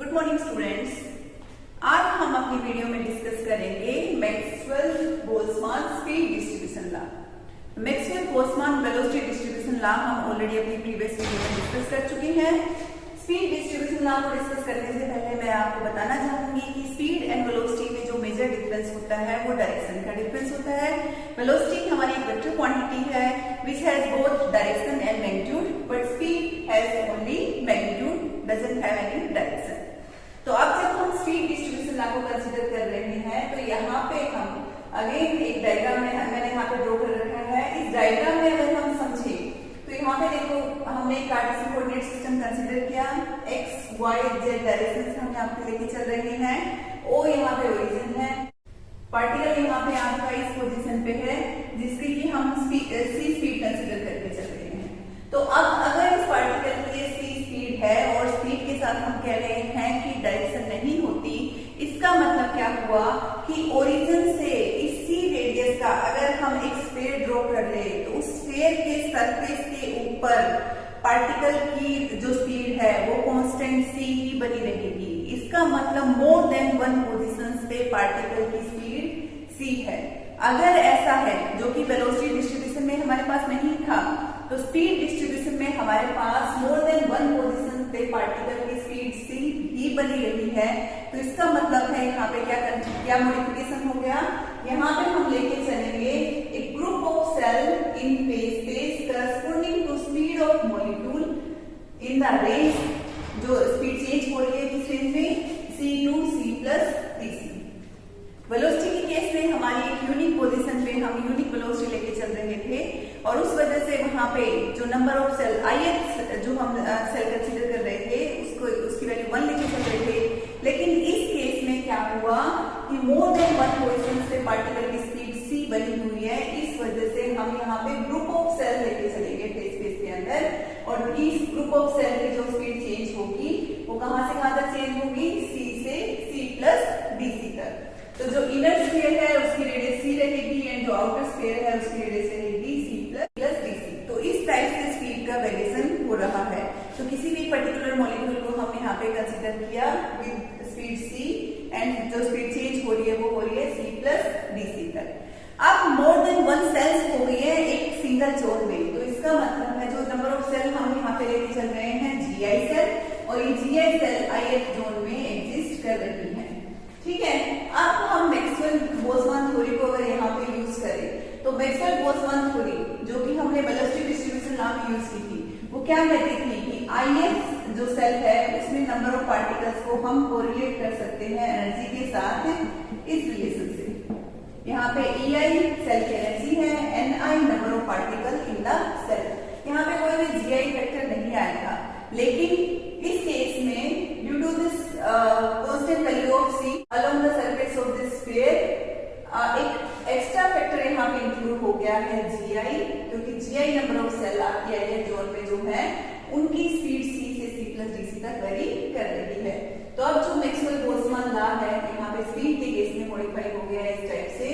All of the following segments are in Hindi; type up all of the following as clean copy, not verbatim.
Good morning students. आज हम अपनी वीडियो में डिस्कस करेंगे Maxwell-Boltzmann speed distribution law. Maxwell-Boltzmann velocity distribution law हम ऑलरेडी अपनी प्रीवियस वीडियो में डिस्कस कर चुके हैं। स्पीड डिस्ट्रीब्यूशन लॉ को डिस्कस करने से पहले मैं आपको बताना चाहूंगी कि स्पीड एंड वेलोसिटी में जो मेजर डिफरेंस होता है वो डायरेक्शन का डिफरेंस होता है। वेलोसिटी हमारी एक वेक्टर क्वांटिटी है which has both direction and magnitude, but speed has only magnitude, doesn't have any direction. तो अब जब हम स्पीड डिस्ट्रीब्यूशन लॉ को कंसीडर कर रहे हैं तो यहाँ पे हम अगेन एक डायग्राम में मैंने यहाँ पे ड्रॉ कर रखा है। इस डायग्राम में अगर हम समझे तो यहाँ पे देखो हमने कार्टेशियन कोऑर्डिनेट सिस्टम कंसीडर किया। एक्स वाई जेड डायरेक्शन हम यहाँ पे लेके चल रहे हैं। ओ यहाँ पे ओरिजिन है, पार्टिकल यहाँ पे आपका इस पोजीशन पे है जिसकी कि हम सी स्पीड कंसीडर करके चल रहे हैं। तो अब अगर इस पार्टिकल की सी स्पीड है और स्पीड के साथ हम कह रहे हैं कि डायरेक्शन नहीं होती, इसका मतलब क्या हुआ कि ओरिजिन से इस सी रेडियस का अगर हम एक स्फीयर ड्रॉ कर ले तो उस स्फीयर के सरफेस के ऊपर पार्टिकल की जो स्पीड है वो कांस्टेंट सी ही बनी रहेगी। इसका मतलब मोर देन वन पोजीशन पे पार्टिकल की स्पीड सी है। अगर ऐसा है जो कि वेलोसिटी डिस्ट्रीब्यूशन में हमारे पास नहीं था, तो स्पीड डिस्ट्रीब्यूशन में हमारे पास मोर देन वन पोजीशन पे पार्टिकल की स्पीड सी ही बनी रही है। तो इसका मतलब है यहाँ पे क्या मॉडिफिकेशन हो गया, यहाँ पे हम लेके चलेंगे एक group of cell in phase space corresponding to speed of molecule in the range, जो स्पीड चेंज हो रही है किस रेंज में, c to c plus dc। Velocity के केस में हमारी एक यूनिक पोजीशन पे हम यूनिक वेलोसिटी लेके चल रहे थे और उस वजह से वहां पे जो नंबर ऑफ सेल ith जो हम सेल कंसीडर कर रहे थे उसकी वैल्यू 1 लेके चल रहे थे। लेकिन इस केस में क्या हुआ कि मोर देन वन पोजीशन से पार्टिकल की स्पीड c बनी हुई है। इस वजह से हम यहाँ पे ग्रुप ऑफ सेल लेके चलेंगे फेज स्पेस के अंदर और इस ग्रुप ऑफ सेल की जो स्पीड चेंज होगी वो कहां से कहां तक चेंज होगी, c से c प्लस dc तक। तो जो इनर स्फीयर है उसकी रेडियस c रहेगी एंड जो आउटर स्फीयर है उसकी रेडियस रहेगी c प्लस dc। तो इस टाइप से स्पीड का वेरिएशन हो रहा है। तो किसी भी पर्टिकुलर मॉलिक्यूल को हम यहाँ पे कंसीडर किया विद स्पीड c एंड जो स्पीड चेंज हो रही है वो हो रही है c प्लस dc तक। अब मोर देन वन सेल्स हो गई है एक सिंगल जोन में, तो इसका मतलब है जो नंबर ऑफ सेल हम यहाँ पे लेके चल रहे हैं GI सेल, और ये GI सेल ith जोन में एग्जिस्ट कर रही है। ठीक है, अब हम मैक्सवेल-बोल्ट्जमान थ्योरी को अगर यहाँ पे यूज करें तो मैक्सवेल-बोल्ट्जमान थ्योरी जो कि हमने वेलोसिटी डिस्ट्रीब्यूशन लॉ में यूज की थी वो क्या कहती थी कि ith जो सेल है उसमें नंबर ऑफ पार्टिकल्स को हम कोरिलेट कर सकते हैं एनर्जी के साथ इस रिलेशन से। यहाँ पे EI सेल की एनर्जी है, NI number of particle in the cell. यहाँ पे कोई भी GI फैक्टर नहीं आएगा, लेकिन इस केस में due to this constant value of c along the surface of this sphere एक एक्स्ट्रा फैक्टर यहाँ पे इंक्लूड हो गया है GI, क्योंकि GI नंबर ऑफ सेल आपकी ith जोन में जो है उनकी स्पीड c से c प्लस dc तक वेरी कर रही है। तो अब जो मैक्सवेल-बोल्ट्जमान लॉ है यहाँ पे स्पीड के केस में मॉडिफाई हो गया है इस टाइप से,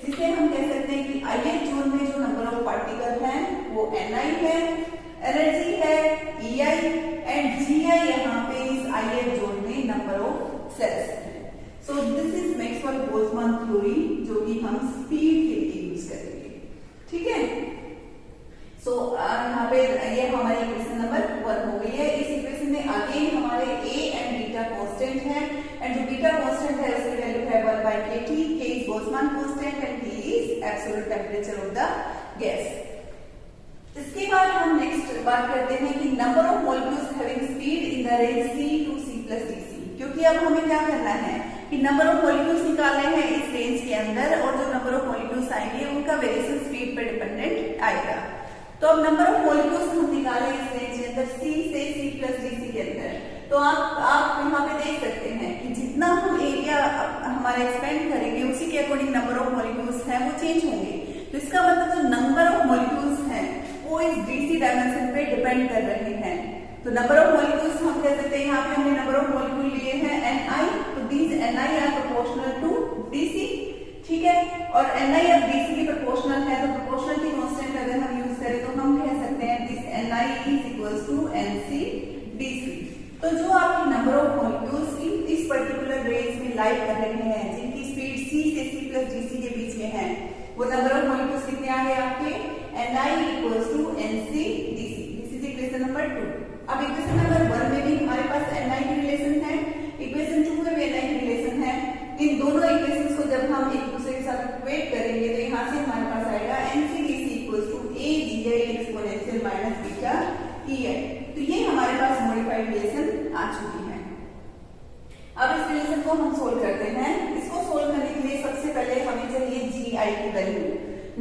जिससे हम कह सकते हैं कि ith जोन में जो नंबर ऑफ पार्टिकल हैं वो ni है, एनर्जी है EI एंड GI यहाँ पे इस ith जोन में नंबर ऑफ सेल्स है। सो दिस इज मैक्सवेल-बोल्ट्जमान थ्योरी जो कि हम स्पीड के लिए यूज करेंगे। ठीक है, सो यहाँ पे ये हमारी इक्वेशन नंबर 1 हो गई है। इस इक्वेशन में अगेन हमारे a एंड बीटा कांस्टेंट है एंड जो बीटा कांस्टेंट है उसकी वैल्यू है 1/kT, k is Boltzmann constant and T is absolute temperature of the gas. इसके बाद हम नेक्स्ट बात करते हैं कि number of molecules having speed in the range c to c plus dc, क्योंकि अब हमें क्या करना है कि नंबर ऑफ मॉलिक्यूल्स निकालने हैं इस रेंज के अंदर और जो नंबर ऑफ मॉलिक्यूल्स आएंगे उनका वेरिएशन स्पीड पर डिपेंडेंट आएगा। तो अब नंबर ऑफ मॉलिक्यूल्स हम निकालें इस रेंज के अंदर c से c प्लस dc के अंदर, तो आप यहाँ पे देख सकते हैं कि जितना हम एरिया हमारा एक्सपेंड करेंगे उसी के अकॉर्डिंग नंबर ऑफ मॉलिक्यूल्स हैं वो चेंज होंगे। तो इसका मतलब जो नंबर ऑफ मॉलिक्यूल्स हैं वो इस dc डायमेंशन पे डिपेंड कर रहे हैं। तो नंबर ऑफ मॉलिक्यूल्स हम कह सकते हैं, यहाँ पे हमने नंबर ऑफ मॉलिक्यूल लिए हैं ni, तो these ni are proportional to dc। ठीक है, और ni अब dc के प्रोपोर्शनल है तो प्रोपोर्शनल की कांस्टेंट अगर हम यूज करें तो हम कह सकते हैं this ni is equals to nc dc। तो जो आपकी नंबर ऑफ मॉलिक्यूल्स इस पर्टिकुलर रेंज में लाई कर रहे हैं, जिनकी स्पीड c से c प्लस dc के बीच में है, वो नंबर ऑफ मॉलिक्यूल्स कितने आ गए आपके ni equals to nc dc। This is equation number 2। अब इक्वेशन नंबर 1 में भी हमारे पास ni की रिलेशन है, इक्वेशन 2 में भी ni की रिलेशन है। इन दोनों इक्वेशंस को जब हम एक दूसरे के साथ इक्वेट करेंगे तो यहाँ से हमारे पास आएगा nc dc equals to agi exponential minus beta ei। तो ये हमारे पास मॉडिफाइड रिलेशन आ चुकी है। अब इस रिलेशन को हम सोल्व करते हैं। इसको सोल्व करने के लिए सबसे पहले हमें चाहिए gi की वैल्यू,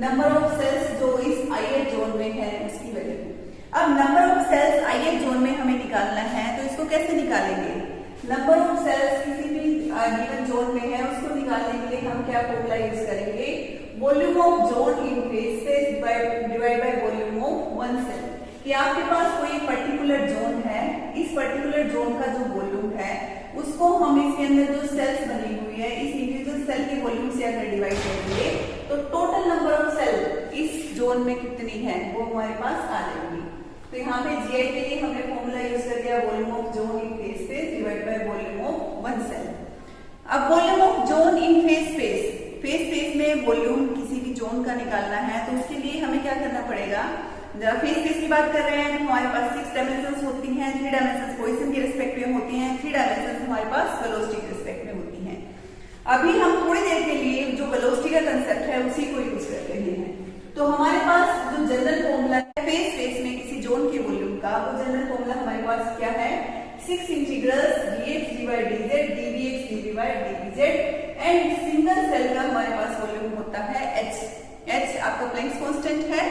नंबर ऑफ सेल्स जो इस ith जोन में है उसकी वैल्यू। अब number of cells ith zone में हमें निकालना है, तो इसको कैसे निकालेंगे? नंबर ऑफ सेल्स किसी भी गिवन जोन में है उसको निकालने के लिए हम क्या फॉर्मूला यूज करेंगे? Volume of zone in phase space divide by volume of one cell. कि आपके पास कोई पर्टिकुलर जोन है, इस पर्टिकुलर जोन का जो वॉल्यूम है उसको हम इसके अंदर जो सेल्स बनी हुई है इस इंडिविजुअल सेल के वॉल्यूम से अगर डिवाइड करेंगे तो टोटल नंबर ऑफ सेल इस जोन में कितनी है वो हमारे पास आ जाएगी। तो यहाँ पे GI के लिए हमने फॉर्मूला यूज कर दिया volume of zone in phase space divide by volume of one cell. अब volume of zone in phase space में वॉल्यूम किसी भी जोन का निकालना है तो उसके लिए हमें क्या करना पड़ेगा? जब फेज स्पेस की बात कर रहे हैं तो हमारे पास 6 डायमेंशंस होती हैं, 3 डायमेंशंस पोजीशन के रिस्पेक्ट में होती हैं, 3 डायमेंशंस हमारे पास वेलोसिटी के रिस्पेक्ट में होती हैं। अभी हम थोड़ी देर के लिए जो वेलोसिटी का कंसेप्ट है उसी को यूज कर रहे हैं। तो हमारे पास जो जनरल फॉर्मूला है फेज स्पेस में किसी जोन के वॉल्यूम का, वो जनरल फॉर्मूला हमारे पास क्या है? 6 integrals dx dy dz dvx dvy dvz and single cell का हमारे पास वॉल्यूम होता है h आपका प्लैंक्स कांस्टेंट है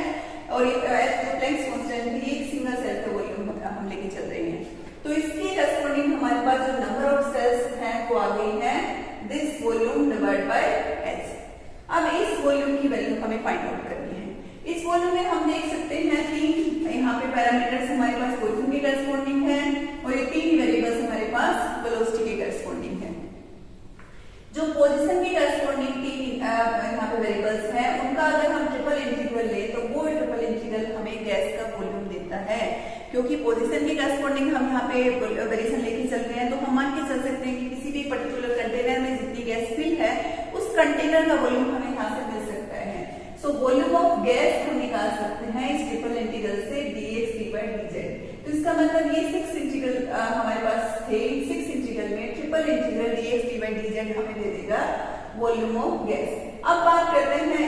और प्लैंक्स कांस्टेंट भी एक सिंगल सेल का वॉल्यूम हम लेके चल रहे हैं। तो इसके करस्पॉन्डिंग हमारे पास जो नंबर ऑफ सेल्स हैं वो आ गई है this volume divide by h। अब इस वॉल्यूम की वैल्यू हमें फाइंड आउट करनी है। इस वॉल्यूम में हम देख सकते हैं कि यहाँ पे पैरामीटर्स हमारे पास पोजीशन के करस्पॉन्डिंग है और ये 3 वेरिएबल्स हमारे पास वेलोसिटी के करस्पॉन्डिंग है। जो पोजीशन के करस्पॉन्डिंग 3 यहाँ पे वेरिएबल्स हैं उनका अगर हम ट्रिपल इंटीग्रल ले तो वो ट्रिपल इंटीग्रल हमें गैस का वॉल्यूम देता है। क्योंकि पोजीशन के करस्पॉन्डिंग हम यहाँ पे वेरिएशन लेके चल रहे हैं तो हम मान के चल सकते हैं कि किसी भी पर्टिकुलर कंटेनर में जितनी गैस फिल है उस कंटेनर का वॉल्यूम हमें यहाँ से मिल सकता है। सो वॉल्यूम ऑफ गैस हम निकाल सकते हैं इस ट्रिपल इंटीग्रल से dx dy dz। तो इसका मतलब ये 6 इंटीग्रल हमारे पास थे, 6 इंटीग्रल में triple integral dx dy dz हमें दे देगा वॉल्यूम ऑफ गैस। अब बात करते हैं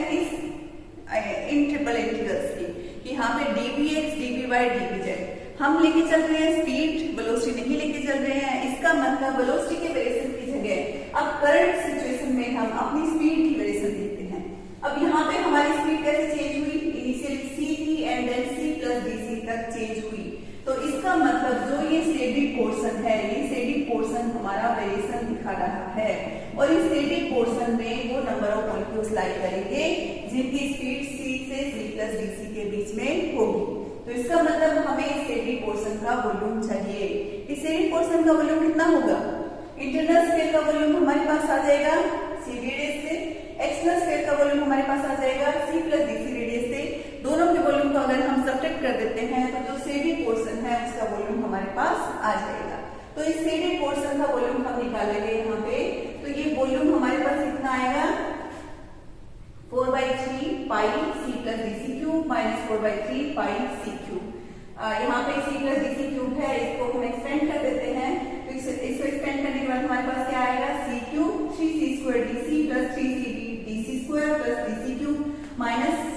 इन ट्रिपल इंटीग्रल्स की कि यहाँ पे dvx dvy dvz हम लेके चल रहे हैं स्पीड, वेलोसिटी नहीं लेके चल रहे हैं। इसका मतलब वेलोसिटी के वेरिएशन की जगह अब करंट सिचुएशन में हम अपनी स्पीड की वेरिएशन देखते हैं। अब यहाँ पे हमारी स्पीड कैसे चेंज हुई? इनिशियली c थी and then c plus dc तक चेंज हुई। तो इसका मतलब जो ये स्टेडिक पोर्शन है, ये स्टेडिक पोर्शन हमारा वेरिएशन दिखा रहा है और इस स्टेडिक पोर्शन में वो नंबर ऑफ मॉलिक्यूल्स लाई करेंगे जिनकी स्पीड c से c प्लस dc के बीच में होगी। तो इसका मतलब हमें इस स्टेडिक पोर्शन का वॉल्यूम चाहिए। इस स्टेडिक पोर्शन का वॉल्यूम कितना होगा? इंटरनल स्फीयर का वॉल्यूम हमारे पास आ जाएगा c रेडियस से, एक्सटर्नल स्फीयर का वॉल्यूम हमारे पास आ जाएगा c प्लस dc रेडियस से। दोनों के वॉल्यूम को अगर हम सब्ट्रैक्ट कर देते हैं तो जो स्टेडिक पोर्शन है उसका वॉल्यूम हमारे पास आ जाएगा। तो इस स्टेडिक पोर्शन का वॉल्यूम हम निकालेंगे यहाँ पे। तो ये वॉल्यूम हमारे पास कितना आएगा? 4/3 पाई c plus dc cube minus 4/3 पाई c क्यूब। यहाँ पे c प्लस dc क्यूब है, इसको हम एक्सपेंड कर देते हैं। तो इसको एक्सपेंड करने के बाद हमारे पास क्या आएगा? c cube 3c square dc plus 3c dc square plus dc cube minus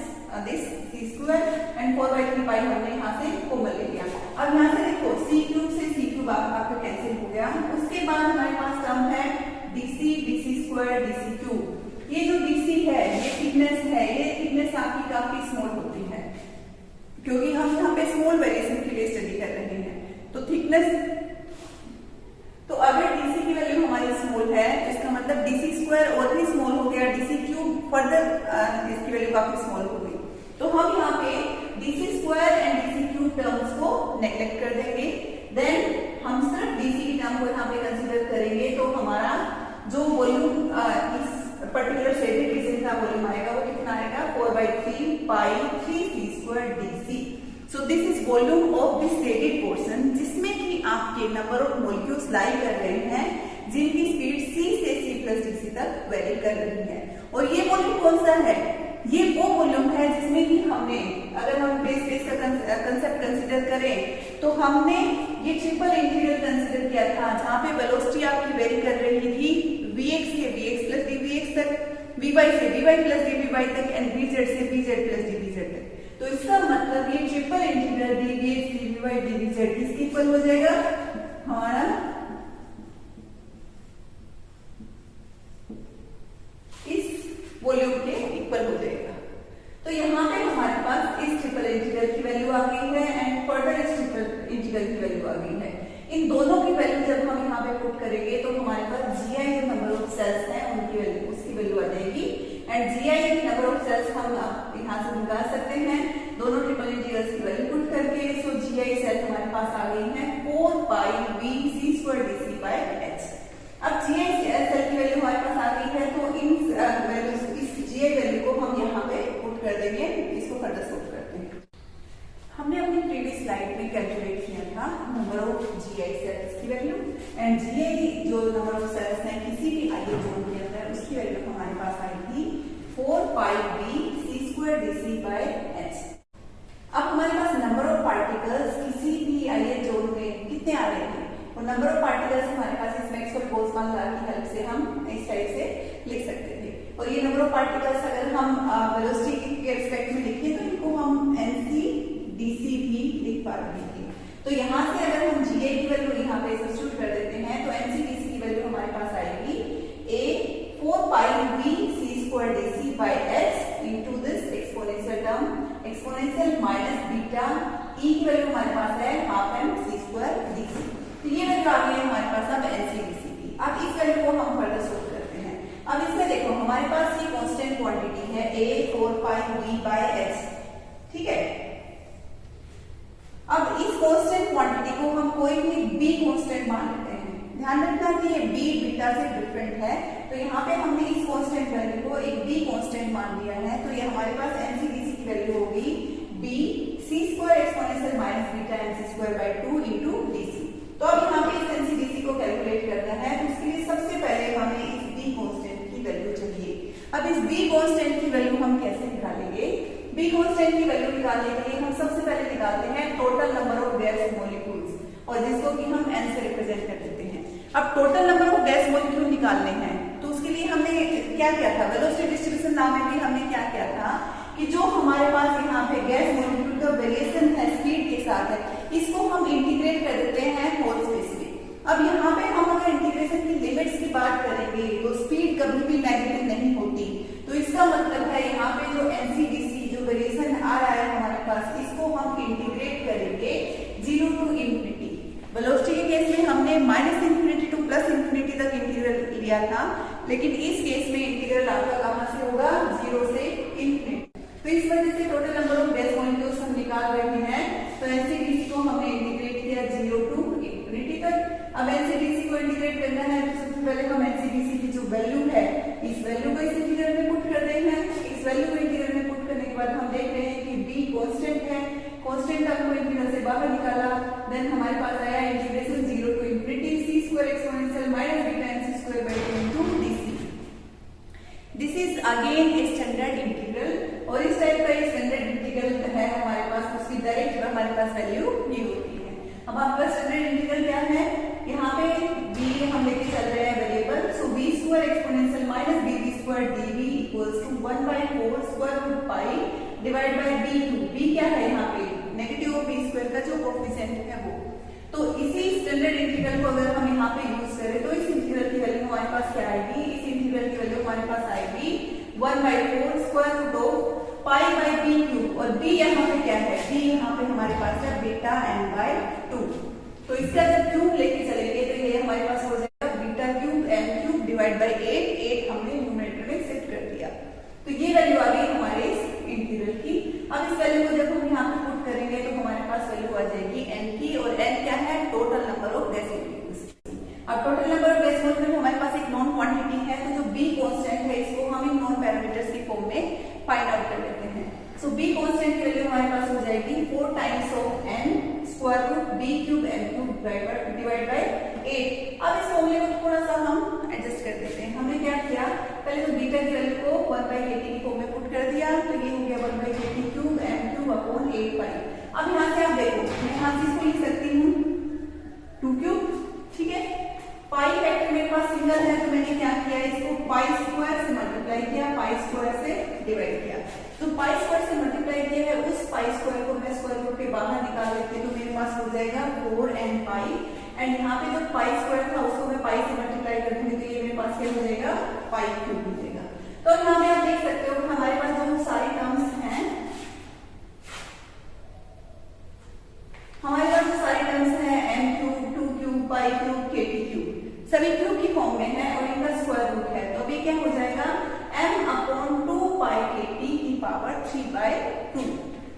this c square and 4/3 पाई हमने यहाँ से कॉमन ले लिया। अब यहाँ से देखो c क्यूब से c क्यूब आपका कैंसिल हो गया। उसके बाद हमारे पास टर्म है dc स्क्वायर dc क्यूब। ये जो dc है ये थिकनेस है, ये थिकनेस आपकी काफी स्मॉल होती है क्योंकि हम यहाँ पे स्मॉल वेरिएशन के लिए स्टडी कर रहे हैं। तो थिकनेस, तो अगर dc की वैल्यू हमारी स्मॉल है तो इसका मतलब dc स्क्वायर और भी स्मॉल हो गया, dc क्यूब फर्दर इसकी वैल्यू काफी स्मॉल हो गई। तो हम यहाँ पे dc square and dc cube terms को नेग्लेक्ट कर देंगे। देन हम सिर्फ dc की टर्म को यहाँ पे कंसीडर करेंगे तो हमारा जो वॉल्यूम इस पर्टिकुलर स्टेडिक रीजन का वॉल्यूम आएगा वो कितना आएगा? 4/3 pi 3c square dc। So this is volume of this स्टेडिक पोर्शन जिसमें कि आपके नंबर ऑफ मॉलिक्यूल्स लाई कर रहे हैं जिनकी स्पीड C से C+DC तक वेरी कर रही है। और ये वॉल्यूम कौन सा है? ये वो वॉल्यूम है जिसमें कि हमने, अगर हम बेस का कंसेप्ट कंसिडर करें तो हमने ये ट्रिपल इंटीग्रल कंसिडर किया था, जहां पे वेलोसिटी आपकी वेरी कर रही थी Vx से Vx प्लस dVx तक, Vy से Vy प्लस dVy तक एंड Vz से Vz प्लस dVz तक। तो इसका मतलब ये triple integral dVx dVy dVz किसके इक्वल हो जाएगा? हमारा इस वॉल्यूम के इक्वल हो जाएगा। तो यहाँ पे हमारे पास इस ट्रिपल इंटीग्रल की वैल्यू आ गई है एंड फर्दर इस ट्रिपल इंटीग्रल की वैल्यू आ गई है। इन दोनों की वैल्यू जब हम यहाँ पे पुट करेंगे तो हमारे पास GI जो नंबर ऑफ सेल्स हैं उनकी वैल्यू, उसकी वैल्यू आ जाएगी and GI number of cells हम यहाँ से निकाल सकते हैं दोनों ट्रिपल इंटीग्रल्स की वैल्यू पुट करके। सो GI सेल हमारे पास आ गई है 4 पाई V C² by H। अब GI सेल की वैल्यू हमारे पास आ गई है, तो इन वैल्यूज, इस GI वैल्यू को हम यहाँ पे पुट कर देंगे। इसको फर्दर सोल्व करते हैं। हमने अपनी प्रीवियस स्लाइड में कैलकुलेट किया था नंबर ऑफ GI सेल्स की वैल्यू एंड GI जो नंबर ऑफ सेल्स हैं किसी भी आईए जोन के अंदर, उसकी वैल्यू हमारे पास आई थी 4 पाई V C² by H। अब हमारे पास नंबर ऑफ पार्टिकल्स किसी भी आईए जोन में कितने आ रहे थे, और नंबर ऑफ पार्टिकल्स हमारे पास इस मैक्सवेल-बोल्ट्जमान लॉ की हेल्प से हम इस टाइप से लिख सकते थे। और ये नंबर ऑफ पार्टिकल्स अगर हम वेलोसिटी के रिस्पेक्ट में लिखें तो इनको हम NC/DC भी लिख पा रहे थे। तो यहाँ से अगर हम GI की वैल्यू यहाँ पे सब्स्टिट्यूट कर देते हैं तो NC/DC की वैल्यू हमारे पास आएगी A 4 pi V C² by H into this exponential term, exponential minus beta E की वैल्यू हमारे पास है हाफ m C²DC। तो ये वैल्यू आ गई है हमारे पास अब NC/DC की। अब इस वैल्यू को हम फर्दर सोल्व करते हैं। अब इसमें देखो हमारे पास ये कांस्टेंट क्वांटिटी है A 4 pi V by H, ठीक है। अब इस कांस्टेंट क्वांटिटी को हम कोई भी B कांस्टेंट मान लेते हैं। ध्यान रखना कि ये B बीटा से डिफरेंट है, तो यहाँ पे हमने इस कांस्टेंट वैल्यू को एक B कांस्टेंट मान लिया है। तो ये हमारे पास NC/DC की वैल्यू होगी B C² exponential minus beta MC² by 2 into DC। तो अब यहाँ पे इस NC/DC को कैलकुलेट करना है, तो उसके लिए सबसे पहले हमें इस B कांस्टेंट की वैल्यू चाहिए। अब इस B कांस्टेंट की वैल्यू हम कैसे निकालेंगे? B कांस्टेंट की वैल्यू निकालने के लिए हम सबसे पहले निकालते हैं total number of gas molecules, और जिसको कि हम N से रिप्रेजेंट कर देते हैं। अब total number of gas molecule निकालने हैं तो उसके लिए हमने क्या किया था? वेलोसिटी डिस्ट्रीब्यूशन लॉ में भी हमने क्या किया था कि जो हमारे पास यहाँ पे गैस मॉलिक्यूल का वेरिएशन है स्पीड के साथ है, इसको हम इंटीग्रेट कर देते हैं होल स्पेस में। अब यहाँ पे हम अगर इंटीग्रेशन की लिमिट्स की बात करेंगे तो स्पीड कभी भी नेगेटिव नहीं होती, तो इसका मतलब है यहाँ पे जो NC/DC जो वेरिएशन आ रहा है हमारे पास, इसको हम इंटीग्रेट करेंगे 0 to इंफिनिटी। वेलोसिटी के केस में हमने -∞ to +∞ तक इंटीग्रल लिया था, लेकिन इस केस में इंटीग्रल आपका कहाँ से होगा? 0 से इंफिनिटी। तो इस वजह से total number of gas molecules हम निकाल रहे हैं, तो NC/DC को हमने इंटीग्रेट किया 0 to इंफिनिटी तक। अब NC/DC को इंटीग्रेट करना है तो सबसे पहले हम NC/DC की जो वैल्यू है इस वैल्यू को इस इंटीग्रल में पुट कर देते हैं। इस वैल्यू को इंटीग्रल में पुट करने के बाद हम देख रहे हैं कि B कांस्टेंट है, कांस्टेंट टर्म को इंटीग्रल से बाहर निकाला, देन हमारे पास आया integration 0 to infinity C² exponential minus beta MC² by 2 into DC। This is again a standard integral, और इस टाइप का स्टैंडर्ड इंटीग्रल है हमारे पास, उसकी डायरेक्ट हमारे पास वैल्यू ये होती है। अब आपका स्टैंडर्ड इंटीग्रल क्या है? यहाँ पे B हम लेके चल रहे हैं variable, so B² exponential minus BB² dV equals to 1/4 square root pi divide by B2। B क्या है यहाँ पे? नेगेटिव ऑफ B² का जो कोफिशिएंट है वो। तो इसी स्टैंडर्ड इंटीग्रल को अगर हम यहाँ पे यूज करें तो इस इंटीग्रल की वैल्यू हमारे पास क्या आएगी? इस इंटीग्रल की वैल्यू हमारे पास आएगी 1/4 square root of pi by B³ और B यहाँ पे क्या है? B यहाँ पे हमारे पास है बीटा m/2। तो इसका जब क्यूब लेके चलेंगे तो ये हमारे पास हो जाएगा β³ m³ डिवाइड बाय 8 हमने न्यूमरेटर में शिफ्ट कर दिया। तो ये वैल्यू आ गई हमारे इस इंटीग्रल की। अब इस वैल्यू को जब हम यहाँ पे पुट करेंगे तो हमारे पास वैल्यू आ जाएगी n की, और n क्या है? Total number of gas molecules. अब total number of gas molecule हमारे पास एक नॉन क्वांटिटी है, तो जो B कांस्टेंट है इसको हम इन नॉन पैरामीटर्स की फॉर्म में फाइंड आउट कर लेते हैं। सो B कांस्टेंट की वैल्यू हमारे पास हो जाएगी 4 times of n square root B³ m³ divide by 8। अब इस फॉर्मूले को थोड़ा सा हम एडजस्ट कर देते हैं। हमने क्या किया, पहले तो बीटा की वैल्यू को 1/kt की फॉर्म में पुट कर दिया, तो ये हो गया 1/kt क्यूब m³ अपॉन 8 पाई। अब यहाँ से आप देखो, मैं यहाँ से इसको लिख सकती हूँ 2³ ठीक है। पाई फैक्टर मेरे पास सिंगल है, तो मैंने क्या किया, इसको पाई स्क्वायर से मल्टीप्लाई किया, पाई स्क्वायर से डिवाइड किया। तो पाई स्क्वायर से मल्टीप्लाई किया है, उस पाई स्क्वायर को मैं स्क्वायर रूट के बाहर निकाल लेती हूँ, तो मेरे पास हो जाएगा 4n पाई। एंड यहाँ पे जो पाई स्क्वायर था उसको मैं पाई से मल्टीप्लाई कर दूंगी, तो ये मेरे पास क्या हो जाएगा, पाई क्यूब हो जाएगा। तो यहाँ पे आप देख सकते हो हमारे पास जो सारी टर्म्स हैं, हमारे पास जो सारी टर्म्स हैं m³, 2³ पाई क्यूब, kt क्यूब, सभी क्यूब की फॉर्म में है और इनका स्क्वायर रूट है। तो अभी क्या हो जाएगा, m/2 पाई kt की पावर 3/2।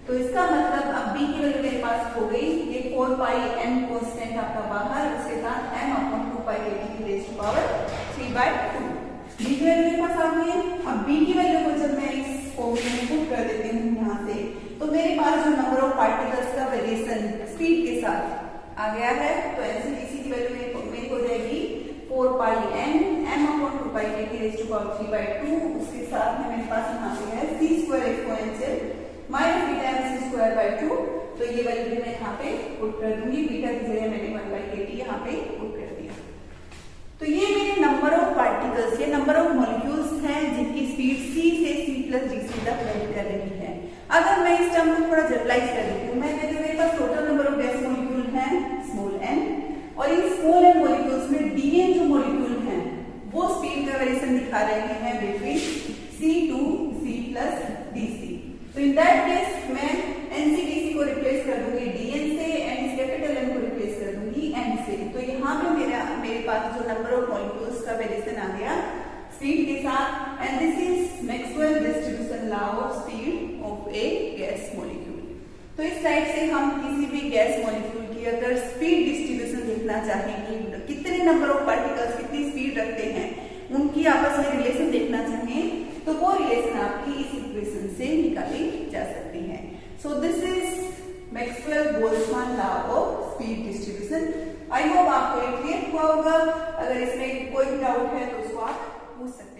तो इसका मतलब अब b की वैल्यू मेरे पास हो गई, ये 4 पाई n कांस्टेंट आपका बाहर, उसके साथ m/2 पाई kt की रेज़ टू पावर 3/2। b की वैल्यू मेरे पास आ गई है। अब b की वैल्यू को जब मैं इस फॉर्मूले में पुट कर देती हूँ यहाँ से, तो मेरे पास जो नंबर ऑफ पार्टिकल्स का वेरिएशन स्पीड के साथ आ गया है, तो एनसीडीसी की वैल्यू मेरी हो जाएगी 4 पाई n m/2 पाई kt की रेज़ टू पावर 3/2। उसके साथ में मेरे पास यहाँ पे है c square exponential minus beta mc square by 2। तो ये वैल्यू मैं यहाँ पे पुट कर दूंगी, बीटा की जगह मैंने 1/kt यहाँ पे पुट कर दिया। तो ये मेरे नंबर ऑफ पार्टिकल्स, ये नंबर ऑफ मॉलिक्यूल्स हैं जिनकी स्पीड c से c+dc तक वेरी कर रही है। अगर मैं इस टर्म को थोड़ा जनरलाइज कर देती हूँ, मैं कहती हूँ मेरे पास total number of gas molecule हैं स्मॉल n, और इन स्मॉल n मॉलिक्यूल्स में dn जो मॉलिक्यूल हैं वो स्पीड का वेरिएशन दिखा रहे हैं बिटवीन c to c+dc। तो इन दैट केस मैं एनसीडीसी को रिप्लेस कर दूंगी dn से, एंड इस कैपिटल n को रिप्लेस कर दूंगी n से। तो यहाँ पे मेरे पास जो नंबर ऑफ मॉलिक्यूल्स का वेरिएशन आ गया स्पीड के साथ, and this is Maxwell distribution law of speed of A gas molecule. तो इस टाइप से हम किसी भी गैस मॉलिक्यूल की अगर स्पीड डिस्ट्रीब्यूशन देखना चाहेंगे, कितने नंबर ऑफ पार्टिकल्स कितनी स्पीड रखते हैं, उनकी आपस में रिलेशन देखना चाहें, तो वो रिलेशन आपकी इस इक्वेशन से निकाली जा सकती है। सो this is Maxwell Boltzmann law of speed distribution. I hope आपको ये क्लियर हुआ होगा। अगर इसमें कोई डाउट है तो उसको आप पूछ सकते हैं।